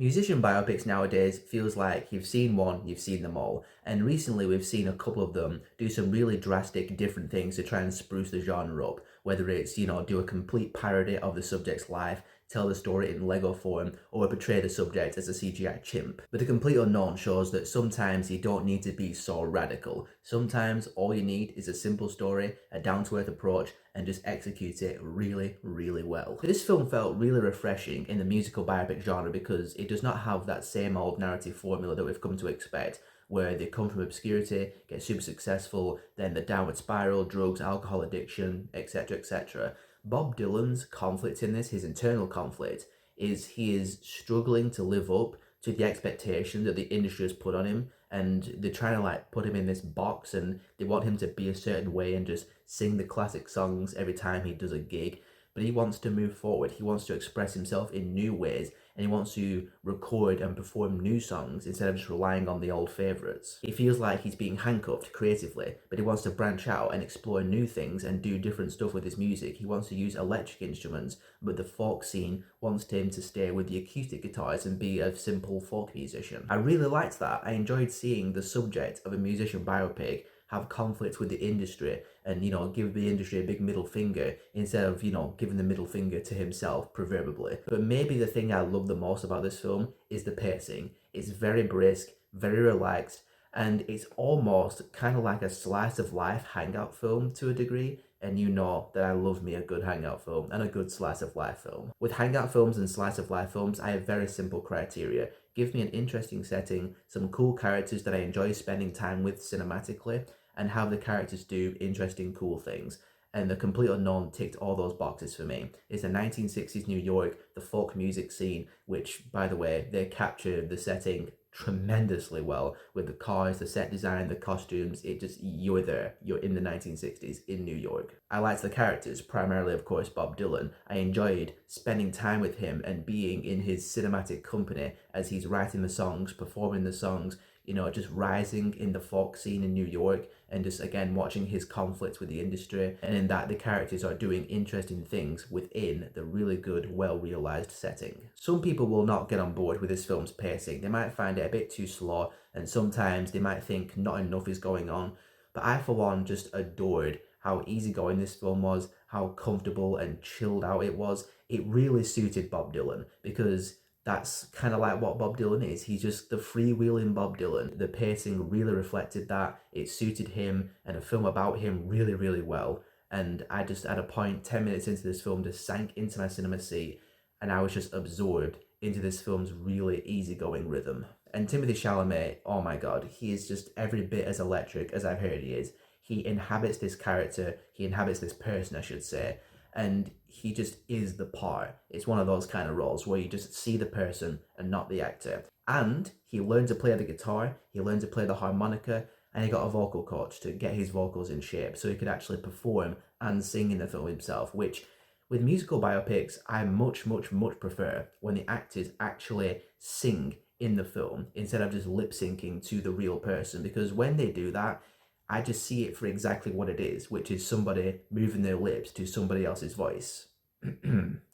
Musician biopics nowadays feels like you've seen one, you've seen them all. And recently we've seen a couple of them do some really drastic different things to try and spruce the genre up. Whether it's, do a complete parody of the subject's life, tell the story in Lego form, or portray the subject as a CGI chimp. But The Complete Unknown shows that sometimes you don't need to be so radical. Sometimes all you need is a simple story, a down-to-earth approach, and just execute it really, really well. This film felt really refreshing in the musical biopic genre because it does not have that same old narrative formula that we've come to expect, where they come from obscurity, get super successful, then the downward spiral, drugs, alcohol addiction, etc., etc. Bob Dylan's conflict in this, his internal conflict, is he is struggling to live up to the expectation that the industry has put on him, and they're trying to like put him in this box, and they want him to be a certain way and just sing the classic songs every time he does a gig. But he wants to move forward, he wants to express himself in new ways, and he wants to record and perform new songs instead of just relying on the old favourites. It feels like he's being handcuffed creatively, but he wants to branch out and explore new things and do different stuff with his music. He wants to use electric instruments, but the folk scene wants him to stay with the acoustic guitars and be a simple folk musician. I really liked that. I enjoyed seeing the subject of a musician biopic have conflicts with the industry and, give the industry a big middle finger instead of, giving the middle finger to himself, proverbially. But maybe the thing I love the most about this film is the pacing. It's very brisk, very relaxed, and it's almost kind of like a slice of life hangout film to a degree. And you know that I love me a good hangout film and a good slice of life film. With hangout films and slice of life films, I have very simple criteria. Give me an interesting setting, some cool characters that I enjoy spending time with cinematically, and have the characters do interesting, cool things. And The Complete Unknown ticked all those boxes for me. It's the 1960s New York, the folk music scene, which, by the way, they capture the setting tremendously well with the cars, the set design, the costumes. You're there. You're in the 1960s in New York. I liked the characters, primarily, of course, Bob Dylan. I enjoyed spending time with him and being in his cinematic company as he's writing the songs, performing the songs, just rising in the folk scene in New York, and just again watching his conflicts with the industry, and in that the characters are doing interesting things within the really good, well-realized setting. Some people will not get on board with this film's pacing. They might find it a bit too slow, and sometimes they might think not enough is going on, but I for one just adored how easygoing this film was, how comfortable and chilled out it was. It really suited Bob Dylan because that's kind of like what Bob Dylan is. He's just the freewheeling Bob Dylan. The pacing really reflected that. It suited him, and a film about him really, really well. And I just, at a point, 10 minutes into this film, just sank into my cinema seat, and I was just absorbed into this film's really easygoing rhythm. And Timothée Chalamet, oh my god, he is just every bit as electric as I've heard he is. He inhabits this character, he inhabits this person, I should say, and he just is the part. It's one of those kind of roles where you just see the person and not the actor. And he learned to play the guitar, he learned to play the harmonica, and he got a vocal coach to get his vocals in shape so he could actually perform and sing in the film himself, which with musical biopics, I much, much, much prefer when the actors actually sing in the film instead of just lip syncing to the real person, because when they do that, I just see it for exactly what it is, which is somebody moving their lips to somebody else's voice.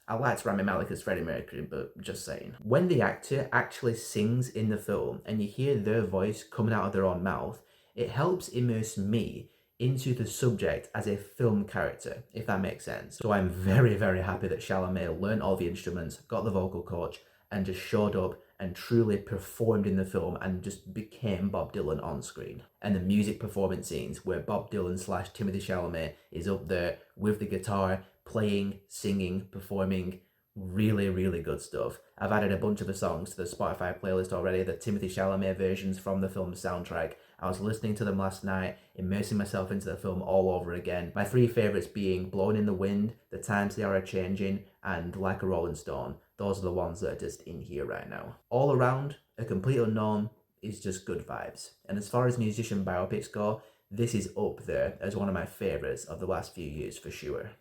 I liked Rami Malek as Freddie Mercury, but just saying. When the actor actually sings in the film and you hear their voice coming out of their own mouth, it helps immerse me into the subject as a film character, if that makes sense. So I'm very, very happy that Chalamet learned all the instruments, got the vocal coach, and just showed up and truly performed in the film and just became Bob Dylan on screen. And the music performance scenes where Bob Dylan slash Timothée Chalamet is up there with the guitar, playing, singing, performing, really, really good stuff. I've added a bunch of the songs to the Spotify playlist already, the Timothée Chalamet versions from the film's soundtrack. I was listening to them last night, immersing myself into the film all over again. My three favourites being Blowing in the Wind, The Times They Are A-Changing, and Like a Rolling Stone. Those are the ones that are just in here right now. All around, A Complete Unknown is just good vibes. And as far as musician biopics go, this is up there as one of my favourites of the last few years for sure.